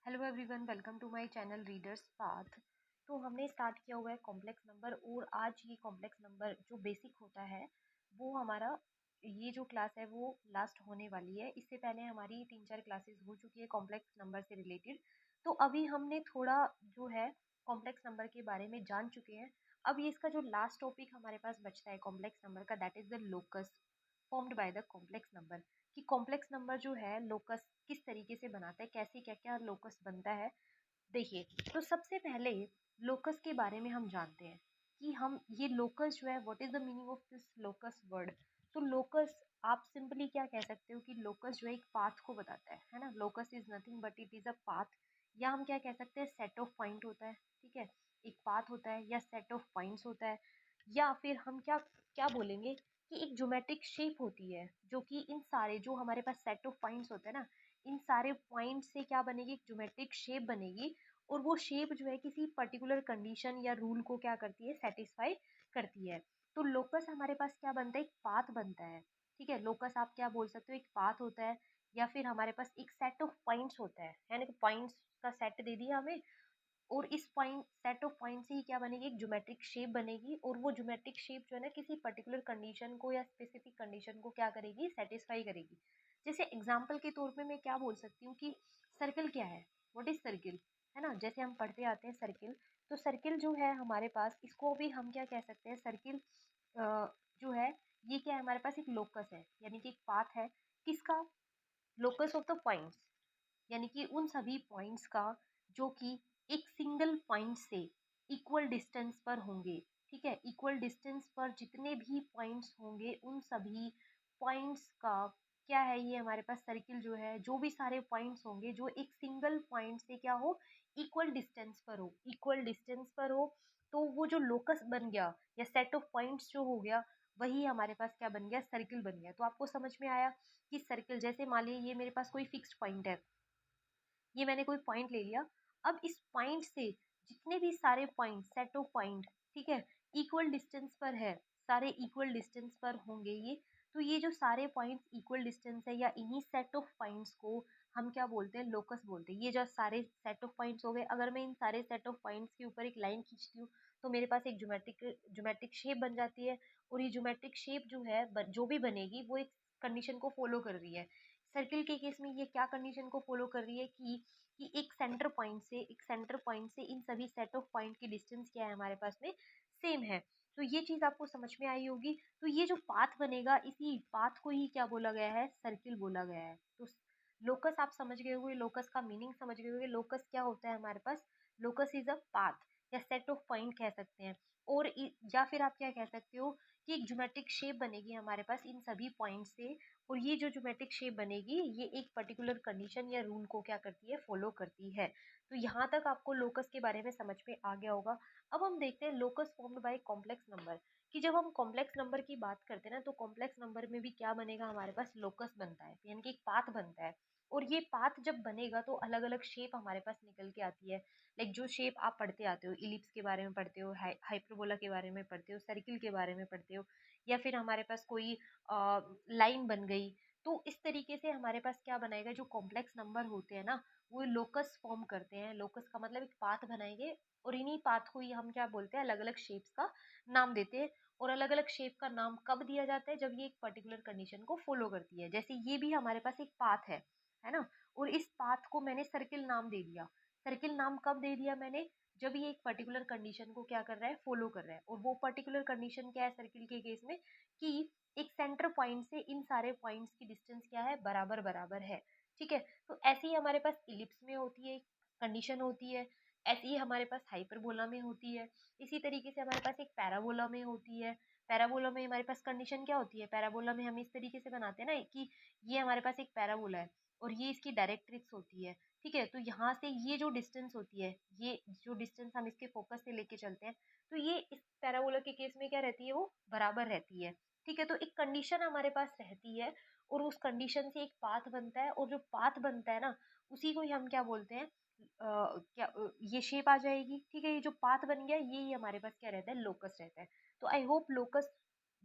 Hello everyone, welcome to my channel readers path. तो हमने start किया हुआ है कॉम्प्लेक्स नंबर, और आज ये कॉम्प्लेक्स नंबर जो बेसिक होता है वो हमारा ये जो क्लास है वो लास्ट होने वाली है। इससे पहले हमारी 3-4 क्लासेस हो चुकी है कॉम्प्लेक्स नंबर से रिलेटेड। तो अभी हमने थोड़ा जो है कॉम्प्लेक्स नंबर के बारे में जान चुके हैं। अब ये इसका जो लास्ट टॉपिक हमारे पास बचता है कॉम्प्लेक्स नंबर का, that is the locus formed by the complex number. कि कॉम्प्लेक्स नंबर जो है लोकस किस तरीके से बनाता है, कैसे क्या क्या लोकस बनता है। देखिए, तो सबसे पहले लोकस के बारे में हम जानते हैं कि हम ये लोकस जो है, what is the meaning of this locus word. तो लोकस आप सिंपली क्या कह सकते हो कि लोकस जो है एक पाथ को बताता है ना। Locus is nothing but it is a path, या हम क्या कह सकते हैं सेट ऑफ पॉइंट होता है। ठीक है, एक पाथ होता है या सेट ऑफ पॉइंट्स होता है, या फिर हम क्या क्या बोलेंगे कि एक ज्योमेट्रिक शेप होती है जो कि इन सारे जो हमारे पास सेट ऑफ पॉइंट्स होते हैं ना, इन सारे पॉइंट से क्या बनेगी, एक ज्योमेट्रिक शेप बनेगी। और वो शेप जो है किसी पर्टिकुलर कंडीशन या रूल को क्या करती है, सेटिस्फाई करती है। तो लोकस हमारे पास क्या बनता है, एक पाथ बनता है। ठीक है, लोकस आप क्या बोल सकते हो, एक पाथ होता है, या फिर हमारे पास एक सेट ऑफ पॉइंट्स होता है ना, पॉइंट्स का सेट दे दिया हमें। और इस पॉइंट सेट ऑफ पॉइंट से ही क्या बनेगी, एक ज्योमेट्रिक शेप बनेगी। और वो ज्योमेट्रिक शेप जो है ना किसी पर्टिकुलर कंडीशन को या स्पेसिफिक कंडीशन को क्या करेगी, सेटिस्फाई करेगी। जैसे एग्जांपल के तौर पे मैं क्या बोल सकती हूँ कि सर्कल क्या है, व्हाट इज सर्किल, है ना। जैसे हम पढ़ते आते हैं सर्किल, तो सर्किल जो है हमारे पास, इसको भी हम क्या कह सकते हैं, सर्किल जो है ये क्या है, हमारे पास एक लोकस है, यानी कि एक पाथ है। किसका, लोकस ऑफ द पॉइंट्स, यानी कि उन सभी पॉइंट्स का जो कि एक सिंगल पॉइंट से इक्वल डिस्टेंस पर होंगे। ठीक है, इक्वल डिस्टेंस पर जितने भी पॉइंट्स होंगे उन सभी पॉइंट्स का क्या है, ये हमारे पास सर्किल जो है, जो भी सारे पॉइंट्स होंगे जो एक सिंगल पॉइंट से क्या हो, इक्वल डिस्टेंस पर हो, इक्वल डिस्टेंस पर हो। तो वो जो लोकस बन गया या सेट ऑफ पॉइंट्स जो हो गया, वही हमारे पास क्या बन गया, सर्किल बन गया। तो आपको समझ में आया कि सर्किल, जैसे मान लीजिए ये मेरे पास कोई फिक्स्ड पॉइंट है, ये मैंने कोई पॉइंट ले लिया। अब इस पॉइंट से जितने भी सारे पॉइंट, सेट ऑफ पॉइंट, ठीक है, इक्वल डिस्टेंस पर है, सारे इक्वल डिस्टेंस पर होंगे ये। तो ये जो सारे पॉइंट्स इक्वल डिस्टेंस है या इन्हीं सेट ऑफ पॉइंट्स को हम क्या बोलते हैं, लोकस बोलते हैं। ये जो सारे सेट ऑफ पॉइंट्स हो गए, अगर मैं इन सारे सेट ऑफ पॉइंट्स के ऊपर एक लाइन खींचती हूँ तो मेरे पास एक ज्योमेट्रिक शेप बन जाती है। और ये ज्योमेट्रिक शेप जो है जो भी बनेगी वो एक कंडीशन को फॉलो कर रही है। सर्किल के केस में ये क्या कंडीशन को फॉलो कर रही है कि एक सेंटर पॉइंट से इन सभी सेट ऑफ पॉइंट की डिस्टेंस क्या है, हमारे पास में सेम है। तो ये चीज आपको समझ में आई होगी। तो ये जो पाथ बनेगा, इसी पाथ को ही क्या बोला गया है, सर्किल बोला गया है। तो लोकस आप समझ गए होंगे, लोकस का मीनिंग समझ गए होंगे। लोकस क्या होता है हमारे पास, लोकस इज अ पाथ या सेट ऑफ पॉइंट कह सकते हैं। और या फिर आप क्या कह सकते हो कि एक ज्योमेट्रिक शेप बनेगी हमारे पास इन सभी पॉइंट से। और ये जो ज्योमेट्रिक शेप बनेगी ये एक पर्टिकुलर कंडीशन या रूल को क्या करती है, फॉलो करती है। तो यहाँ तक आपको लोकस के बारे में समझ में आ गया होगा। अब हम देखते हैं locus formed by complex number, कि जब हम कॉम्प्लेक्स नंबर की बात करते हैं ना, तो कॉम्प्लेक्स नंबर में भी क्या बनेगा, हमारे पास लोकस बनता है, यानी कि एक पाथ बनता है। और ये पाथ जब बनेगा तो अलग अलग शेप हमारे पास निकल के आती है। लाइक जो शेप आप पढ़ते आते हो, इलिप्स के बारे में पढ़ते हो, हाइपरबोला के बारे में पढ़ते हो, सर्किल के बारे में पढ़ते हो, या फिर हमारे पास कोई लाइन बन गई। तो इस तरीके से हमारे पास क्या बनाएगा, जो कॉम्प्लेक्स नंबर होते हैं ना, वो लोकस फॉर्म करते हैं। लोकस का मतलब एक पाथ बनाएंगे, और इन्हीं पाथ को ही हम क्या बोलते हैं, अलग अलग शेप्स का नाम देते हैं। और अलग अलग शेप का नाम कब दिया जाता है, जब ये एक पर्टिकुलर कंडीशन को फॉलो करती है। जैसे ये भी हमारे पास एक पाथ है ना। और इस पाथ को मैंने सर्किल नाम दे दिया। सर्किल नाम कब दे दिया मैंने, जब ये एक पर्टिकुलर कंडीशन को क्या कर रहा है, फॉलो कर रहा है। और वो पर्टिकुलर कंडीशन क्या है सर्किल के केस में, कि एक सेंटर पॉइंट से इन सारे पॉइंट्स की डिस्टेंस क्या है, बराबर बराबर है। ठीक है, तो ऐसे ही हमारे पास इलिप्स में होती है, कंडीशन होती है। ऐसे ही हमारे पास हाइपरबोला में होती है। इसी तरीके से हमारे पास एक पैराबोला में होती है। पैराबोला में हमारे पास कंडीशन क्या होती है, पैराबोला में हम इस तरीके से बनाते हैं ना कि ये हमारे पास एक पैराबोला है और ये इसकी डायरेक्ट्रिक्स होती है। ठीक है, तो यहाँ से ये जो डिस्टेंस होती है, ये जो डिस्टेंस हम इसके फोकस से लेके चलते हैं, तो ये इस पैराबोला के केस में क्या रहती है, वो बराबर रहती है। ठीक है, तो एक कंडीशन हमारे पास रहती है, और उस कंडीशन से एक पाथ बनता है। और जो पाथ बनता है ना, उसी को ही हम क्या बोलते हैं, ये शेप आ जाएगी। ठीक है, ये जो पाथ बन गया ये ही हमारे पास क्या रहता है, लोकस रहता है। तो आई होप लोकस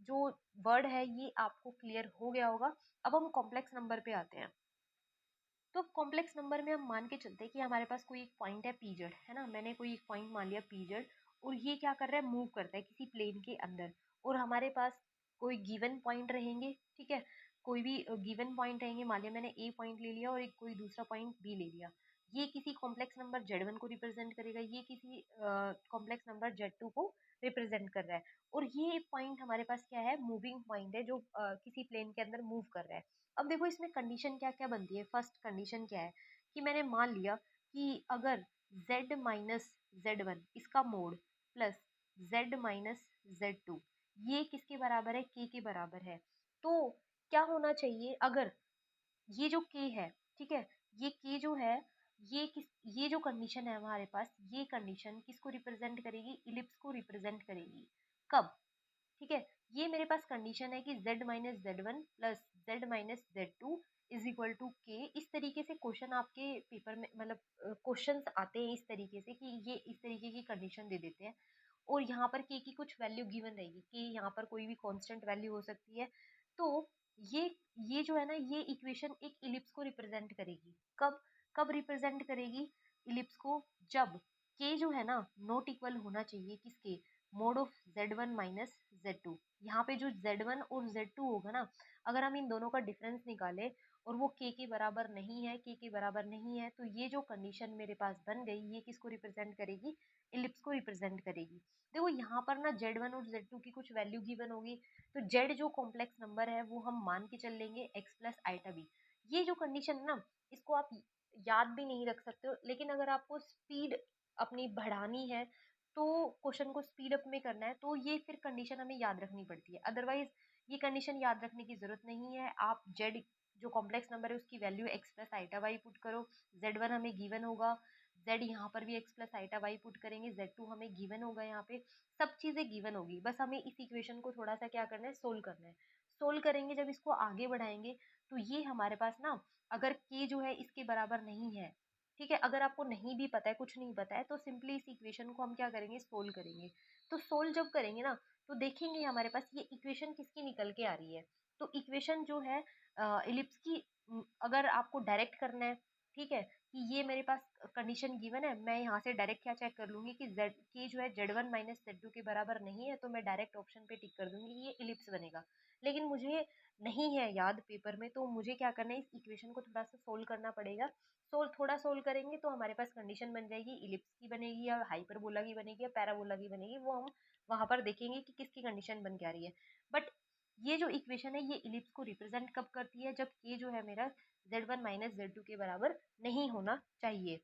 जो वर्ड है ये आपको क्लियर हो गया होगा। अब हम कॉम्प्लेक्स नंबर पे आते हैं। तो अब कॉम्प्लेक्स नंबर में हम मान के चलते हैं कि हमारे पास कोई एक पॉइंट है पीजेड, है ना, मैंने कोई एक पॉइंट मान लिया पीजेड, और ये क्या कर रहा है, मूव करता है किसी प्लेन के अंदर, और हमारे पास कोई गिवन पॉइंट रहेंगे, ठीक है, कोई भी गिवन पॉइंट रहेंगे, मान लिया मैंने ए पॉइंट ले लिया और एक कोई दूसरा पॉइंट बी ले लिया, ये किसी कॉम्प्लेक्स नंबर Z1 को रिप्रेजेंट करेगा, ये किसी कॉम्प्लेक्स नंबर Z2 को रिप्रेजेंट कर रहा है, और ये पॉइंट हमारे पास क्या है, मूविंग पॉइंट है, जो किसी प्लेन के अंदर मूव कर रहा है। अब देखो इसमें कंडीशन क्या क्या बनती है, फर्स्ट कंडीशन क्या है कि मैंने मान लिया कि अगर z माइनस Z1 इसका mode plus z minus Z2 ये किसके बराबर है, k के बराबर है, तो क्या होना चाहिए, अगर ये जो k है, ठीक है, ये k जो है, ये जो कंडीशन है हमारे पास, ये कंडीशन किसको रिप्रेजेंट करेगी, इलिप्स को रिप्रेजेंट करेगी, कब, ठीक है, ये मेरे पास कंडीशन है कि z minus Z1 plus z minus Z2 is equal to k. इस तरीके से क्वेश्चन आपके पेपर में, मतलब क्वेश्चंस आते हैं इस तरीके से कि ये इस तरीके की कंडीशन दे देते हैं, और यहाँ पर के की कुछ वैल्यू गिवन रहेगी, के यहाँ पर कोई भी कांस्टेंट वैल्यू हो सकती है, तो ये ये जो है ना, ये इक्वेशन एक इलिप्स को रिप्रेजेंट करेगी, कब कब रिप्रेजेंट करेगी इलिप्स को, जब के जो है ना नॉट इक्वल होना चाहिए किसके, mode of Z1 minus Z2, यहाँ पे जो Z1 और Z2 होगा ना, अगर हम इन दोनों का डिफरेंस निकालें और वो k के बराबर नहीं है, k के बराबर नहीं है, तो ये जो कंडीशन मेरे पास बन गई, ये किसको रिप्रेजेंट करेगी, इलिप्स को रिप्रेजेंट करेगी। देखो यहाँ पर ना Z1 और Z2 की कुछ वैल्यू गिवन होगी, तो Z जो कॉम्प्लेक्स नंबर है वो हम मान के चल लेंगे x प्लस आइटा बी। ये जो कंडीशन है ना, इसको आप याद भी नहीं रख सकते हो, लेकिन अगर आपको स्पीड अपनी बढ़ानी है, तो क्वेश्चन को स्पीड अप में करना है, तो ये फिर कंडीशन हमें याद रखनी पड़ती है, अदरवाइज ये कंडीशन याद रखने की जरूरत नहीं है। आप Z जो कॉम्प्लेक्स नंबर है उसकी value x plus iota y put करो, Z1 हमें गिवन होगा, Z यहाँ पर भी x plus iota y put करेंगे, Z2 हमें गिवन होगा, यहाँ पे सब चीज़ें गिवन होगी, बस हमें इस इक्वेशन को थोड़ा सा क्या करना है, सोल्व करना है। सोल्व करेंगे जब इसको आगे बढ़ाएंगे, तो ये हमारे पास ना, अगर k जो है इसके बराबर नहीं है, ठीक है, अगर आपको नहीं भी पता है, कुछ नहीं पता है, तो सिंपली इस इक्वेशन को हम क्या करेंगे, सोल्व करेंगे। तो सोल्व जब करेंगे ना, तो देखेंगे हमारे पास ये इक्वेशन किसकी निकल के आ रही है, तो इक्वेशन जो है इलिप्स की, अगर आपको डायरेक्ट करना है, ठीक है, कि ये मेरे पास कंडीशन गिवन है, मैं यहाँ से डायरेक्ट क्या चेक कर लूंगी कि z की जो है Z1 माइनस Z2 के बराबर नहीं है, तो मैं डायरेक्ट ऑप्शन पे टिक कर दूंगी, ये इलिप्स बनेगा। लेकिन मुझे नहीं है याद पेपर में, तो मुझे क्या करना है, इस इक्वेशन को थोड़ा सा सोल्व करना पड़ेगा। थोड़ा सोल्व करेंगे तो हमारे पास कंडीशन बन जाएगी, इलिप्स की बनेगी या हाइपरबोला की बनेगी या पैराबोला की बनेगी, वो हम वहां पर देखेंगे कि किसकी कंडीशन बन के आ रही है। बट ये जो इक्वेशन है ये इलिप्स को रिप्रेजेंट कब करती है, जब के जो है मेरा Z1 माइनस Z2 के बराबर नहीं होना चाहिए,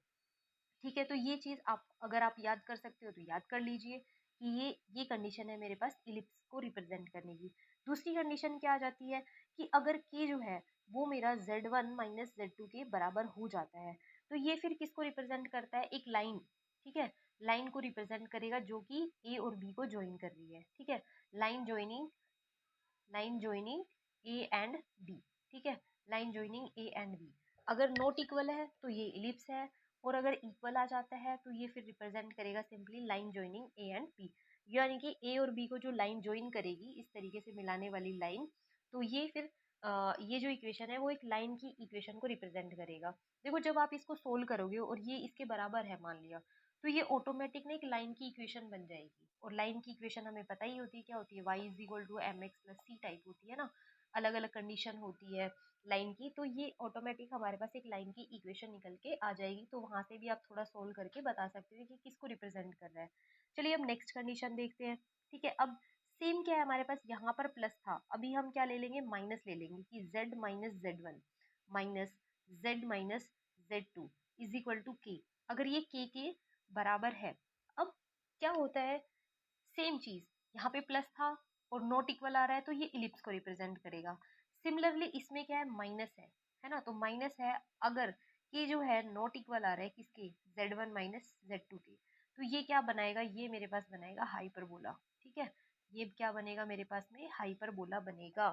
ठीक है। तो ये चीज आप अगर आप याद कर सकते हो तो याद कर लीजिए कि ये कंडीशन है मेरे पास इलिप्स को रिप्रेजेंट करने की। दूसरी कंडीशन क्या आ जाती है कि अगर के जो है वो मेरा Z1 माइनस Z2 के बराबर हो जाता है, तो ये फिर किसको रिप्रेजेंट करता है, एक लाइन, ठीक है, लाइन को रिप्रेजेंट करेगा जो कि ए और बी को ज्वाइन कर रही है, ठीक है, line joining A and B, ठीक है, line joining A and B. अगर नॉट इक्वल है तो ये इलिप्स है, और अगर इक्वल आ जाता है तो ये फिर रिप्रेजेंट करेगा simply line joining A and B, यानी कि ए और बी को जो लाइन ज्वाइन करेगी इस तरीके से मिलाने वाली लाइन, तो ये फिर ये जो इक्वेशन है वो एक लाइन की इक्वेशन को रिप्रेजेंट करेगा। देखो जब आप इसको सोल्व करोगे और ये इसके बराबर है मान लिया, तो ये ऑटोमेटिक ना एक लाइन की इक्वेशन बन जाएगी, और लाइन की इक्वेशन हमें पता ही होती है क्या होती है, y is equal to m x plus c type होती है ना, अलग अलग कंडीशन होती है लाइन की, तो ये ऑटोमेटिक हमारे पास एक लाइन की इक्वेशन निकल के आ जाएगी, तो वहां से भी आप थोड़ा सोल्व करके बता सकते हो कि किसको रिप्रेजेंट कर रहा है। चलिए अब नेक्स्ट कंडीशन देखते हैं, ठीक है। अब सेम क्या है हमारे पास, यहाँ पर प्लस था, अभी हम क्या ले लेंगे, माइनस ले लेंगे कि z minus Z1 minus z minus Z2 is equal to k, अगर ये के बराबर है। अब क्या होता है, सेम चीज, यहाँ पे प्लस था और नॉट इक्वल आ रहा है, तो ये इलिप्स को रिप्रेजेंट करेगा। सिमिलरली इसमें क्या है, माइनस है ना, तो माइनस है, अगर ये जो है नॉट इक्वल आ रहा है किसके, Z1 माइनस Z2 के, तो ये क्या बनाएगा, ये मेरे पास बनाएगा हाइपरबोला, ठीक है, ये क्या बनेगा मेरे पास में, हाइपरबोला बनेगा।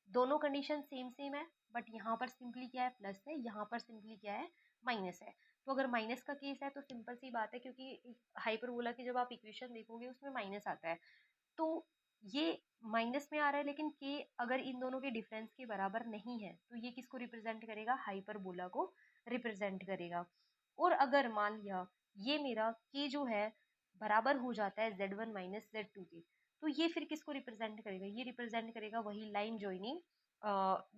दोनों कंडीशन सेम सेम है, बट यहाँ पर सिंपली क्या है, प्लस है, यहाँ पर सिंपली क्या है, माइनस है। तो अगर माइनस का केस है तो सिंपल सी बात है, क्योंकि हाइपरबोला की जब आप इक्वेशन देखोगे उसमें माइनस आता है, तो ये माइनस में आ रहा है, लेकिन के अगर इन दोनों के डिफरेंस के बराबर नहीं है तो ये किसको रिप्रेजेंट करेगा, हाइपरबोला को रिप्रेजेंट करेगा। और अगर मान लिया ये मेरा के जो है बराबर हो जाता है z1 माइनस z2 के, तो ये फिर किसको रिप्रेजेंट करेगा, ये रिप्रेजेंट करेगा वही लाइन ज्वाइनिंग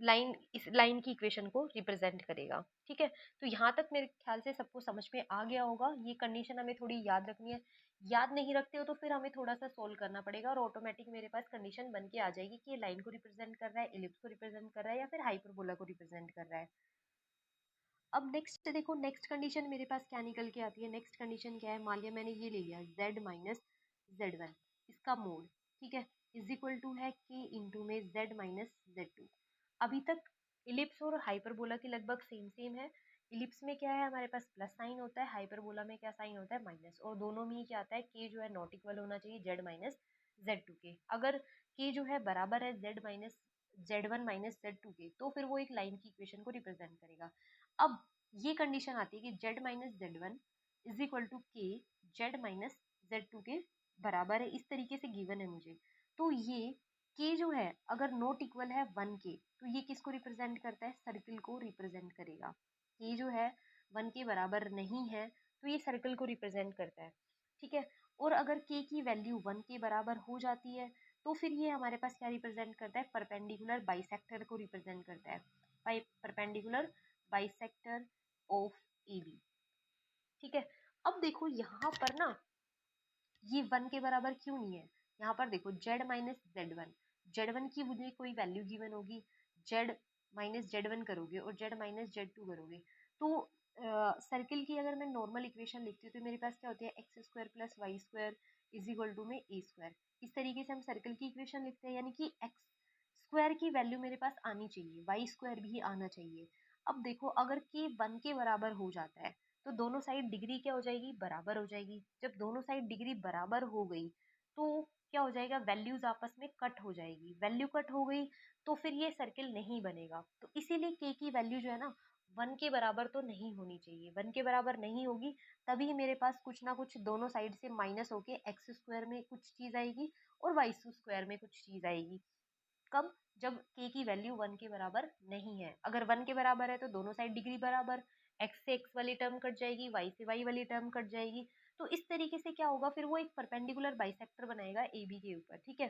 लाइन, इस लाइन की इक्वेशन को रिप्रेजेंट करेगा। ठीक है, तो यहाँ तक मेरे ख्याल से सबको समझ में आ गया होगा। ये कंडीशन हमें थोड़ी याद रखनी है, याद नहीं रखते हो तो फिर हमें थोड़ा सा सोल्व करना पड़ेगा और ऑटोमेटिक मेरे पास कंडीशन बन के आ जाएगी कि ये लाइन को रिप्रेजेंट कर रहा है, इलिप्स को रिप्रेजेंट कर रहा है, या फिर हाइपरबोला को रिप्रेजेंट कर रहा है। अब नेक्स्ट देखो, नेक्स्ट कंडीशन मेरे पास क्या निकल के आती है। नेक्स्ट कंडीशन क्या है, मान लिया मैंने ये ले लिया z माइनस z1, इसका मोड, ठीक है, इज इक्वल टू है k इंटू में z माइनस z2। अभी तक इलिप्स और हाइपरबोला की लगभग सेम सेम है। इलिप्स में क्या है, हमारे पास प्लस साइन होता है, हाइपरबोला में क्या साइन होता है, माइनस, और दोनों में ही क्या आता है, k जो है नॉट इक्वल होना चाहिए z माइनस z2 के। अगर k जो है बराबर है z minus z1 minus z2 के, तो फिर वो एक लाइन की इक्वेशन को रिप्रेजेंट करेगा। अब ये कंडीशन आती है कि z minus z1 is equal to k z minus z2 के बराबर है, इस तरीके से गिवन है मुझे। तो ये k जो है अगर नॉट इक्वल है 1 के, तो ये किसको रिप्रेजेंट करता है, सर्किल को रिप्रेजेंट करेगा। k जो है 1 के बराबर नहीं है तो ये सर्कल को रिप्रेजेंट करता है। ठीक है, और अगर k की वैल्यू 1 के बराबर हो जाती है तो फिर ये हमारे पास क्या रिप्रेजेंट करता है, परपेंडिकुलर बाइसेक्टर को रिप्रेजेंट करता है, परपेंडिकुलर बाइसेक्टर ऑफ AB। ठीक है, अब देखो यहाँ पर ना ये 1 के बराबर क्यों नहीं है। यहाँ पर देखो z माइनस z1 की मुझे कोई वैल्यू गिवन होगी, z माइनस z1 करोगे और z माइनस z2 करोगे, तो सर्किल की अगर मैं नॉर्मल इक्वेशन लिखती हूँ तो मेरे पास क्या होती है, x square plus y square is equal to में ए स्क्वायर। इस तरीके से हम सर्किल की इक्वेशन लिखते हैं, यानी कि एक्स स्क्वायर की वैल्यू मेरे पास आनी चाहिए, वाई स्क्वायर भी आना चाहिए। अब देखो अगर के 1 के बराबर हो जाता है तो दोनों साइड डिग्री क्या हो जाएगी, बराबर हो जाएगी। जब दोनों साइड डिग्री बराबर हो गई तो क्या हो जाएगा, वैल्यूज आपस में कट हो जाएगी, वैल्यू कट हो गई तो फिर ये सर्किल नहीं बनेगा। तो इसीलिए के की वैल्यू जो है ना 1 के बराबर तो नहीं होनी चाहिए, 1 के बराबर नहीं होगी तभी मेरे पास कुछ ना कुछ दोनों साइड से माइनस होके एक्स स्क्वायर में कुछ चीज आएगी और वाई स्क्वायर में कुछ चीज आएगी। कब, जब k की वैल्यू 1 के बराबर नहीं है। अगर 1 के बराबर है तो दोनों साइड डिग्री बराबर, x से x वाली टर्म कट जाएगी, y से y वाली टर्म कट जाएगी। तो इस तरीके से क्या होगा, फिर वो एक परपेंडिकुलर बाइसेक्टर बनाएगा AB के ऊपर। ठीक है,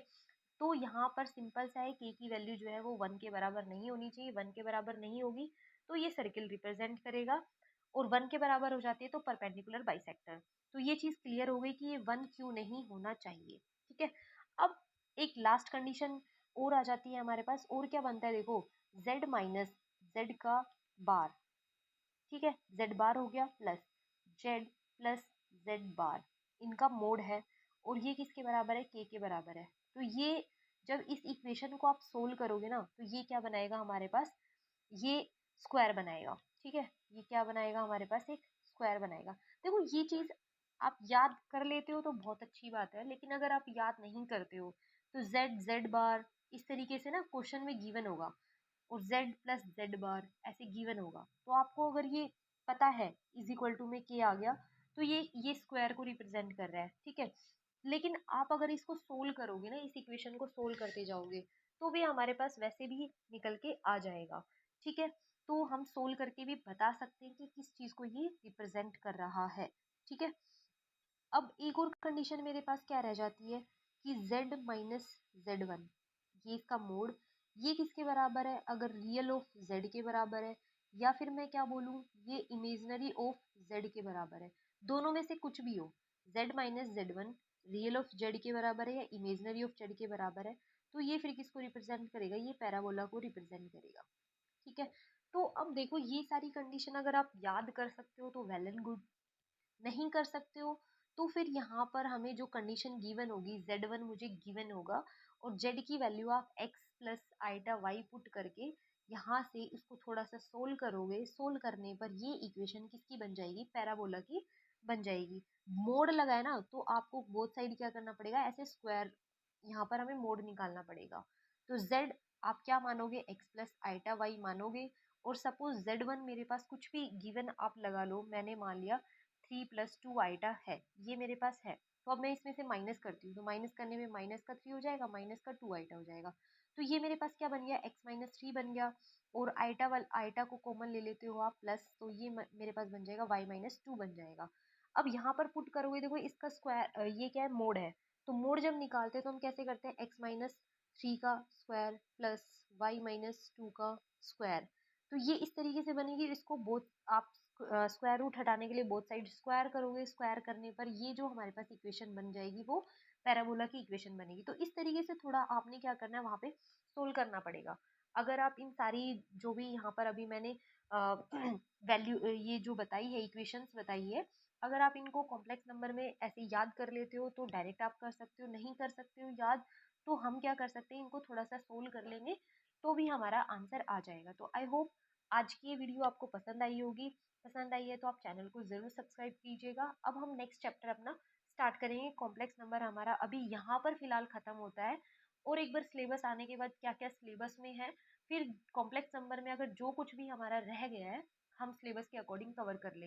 तो यहाँ पर सिंपल सा है, k की वैल्यू जो है वो 1 के बराबर नहीं होनी चाहिए, 1 के बराबर नहीं होगी तो ये सर्किल रिप्रेजेंट करेगा, और 1 के बराबर हो जाती है तो परपेंडिकुलर बाइसेक्टर। तो ये चीज क्लियर हो गई कि ये 1 क्यों नहीं होना चाहिए। ठीक है, अब एक लास्ट कंडीशन और आ जाती है हमारे पास, और क्या बनता है देखो, z माइनस z का बार, ठीक है, z बार हो गया प्लस z प्लस z बार, इनका मोड है, और ये किसके बराबर है, k के बराबर है। तो ये जब इस इक्वेशन को आप सोल्व करोगे ना तो ये क्या बनाएगा हमारे पास, ये स्क्वायर बनाएगा। ठीक है, ये क्या बनाएगा हमारे पास, एक स्क्वायर बनाएगा। देखो ये चीज आप याद कर लेते हो तो बहुत अच्छी बात है, लेकिन अगर आप याद नहीं करते हो तो z बार इस तरीके से ना क्वेश्चन में गिवन होगा, और z प्लस जेड बार ऐसे गिवन होगा, तो आपको अगर ये पता है इज इक्वल टू में के आ गया तो ये स्क्वायर को रिप्रेजेंट कर रहा है। ठीक है, लेकिन आप अगर इसको सोल्व करोगे ना, इस इक्वेशन को सोल्व करते जाओगे तो भी हमारे पास वैसे भी निकल के आ जाएगा। ठीक है, तो हम सोल्व करके भी बता सकते हैं कि किस चीज को ये रिप्रेजेंट कर रहा है। ठीक है, अब एक और कंडीशन मेरे पास क्या रह जाती है कि z माइनस z1, ये इसका मोड, ये किसके बराबर है, अगर रियल ऑफ z के बराबर है, या फिर मैं क्या बोलूँ, ये इमेजनरी ऑफ z के बराबर है, दोनों में से कुछ भी हो। z minus z1 real of z के बराबर है या इमेजनरी ऑफ z के बराबर है, तो ये फिर किसको रिप्रेजेंट करेगा, ये पैराबोला को रिप्रेजेंट करेगा। ठीक है, तो अब देखो ये सारी कंडीशन अगर आप याद कर सकते हो तो वेल एंड गुड, नहीं कर सकते हो तो फिर यहाँ पर हमें जो कंडीशन गिवन होगी, z1 मुझे गिवन होगा और z की वैल्यू आप x plus iota y put करके यहाँ से इसको थोड़ा सा सोल्व करोगे, सोल्व करने पर ये इक्वेशन किसकी बन जाएगी, पैराबोला की बन जाएगी। मोड लगाए ना तो आपको बोथ साइड क्या करना पड़ेगा, ऐसे स्क्वायर, यहाँ पर हमें मोड निकालना पड़ेगा। तो z आप क्या मानोगे, x प्लस आइटा वाई मानोगे, और सपोज z1 मेरे पास कुछ भी गिवन आप लगा लो, मैंने मान लिया 3 प्लस 2 आइटा है, ये मेरे पास है। तो अब मैं इसमें से माइनस करती हूँ, तो माइनस करने में माइनस का 3 हो जाएगा, माइनस का 2 आइटा हो जाएगा। तो ये मेरे पास क्या बन गया, x-3 बन गया। और आइटा को कॉमन ले लेते हो आप प्लस, तो ये मेरे पास बन जाएगा y-2 बन जाएगा। अब यहाँ पर पुट करोगे, देखो इसका स्क्वायर, ये क्या है, मोड है। तो मोड जब निकालते हैं तो हम कैसे करते हैं, x-3 का स्क्वायर प्लस y-2 का स्क्वायर। तो ये इस तरीके से बनेगी। इसको बोथ आप स्क्वायर रूट हटाने के लिए बोथ साइड स्क्वायर करोगे। स्क्वायर करने पर ये जो हमारे पास इक्वेशन बन जाएगी वो पैराबोला की इक्वेशन बनेगी। तो इस तरीके से थोड़ा आपने क्या करना है, वहाँ पे सोल्व करना पड़ेगा। अगर आप इन सारी जो भी यहाँ पर अभी मैंने वैल्यू ये जो बताई है, इक्वेशंस बताई है, अगर आप इनको कॉम्प्लेक्स नंबर में ऐसे याद कर लेते हो तो डायरेक्ट आप कर सकते हो, नहीं कर सकते हो याद तो हम क्या कर सकते हैं, इनको थोड़ा सा सोल्व कर लेंगे तो भी हमारा आंसर आ जाएगा। तो आई होप आज की ये वीडियो आपको पसंद आई होगी। पसंद आई है तो आप चैनल को ज़रूर सब्सक्राइब कीजिएगा। अब हम नेक्स्ट चैप्टर अपना स्टार्ट करेंगे। कॉम्प्लेक्स नंबर हमारा अभी यहाँ पर फिलहाल ख़त्म होता है, और एक बार सिलेबस आने के बाद क्या क्या सिलेबस में है, फिर कॉम्प्लेक्स नंबर में अगर जो कुछ भी हमारा रह गया है हम सिलेबस के अकॉर्डिंग कवर कर लेंगे।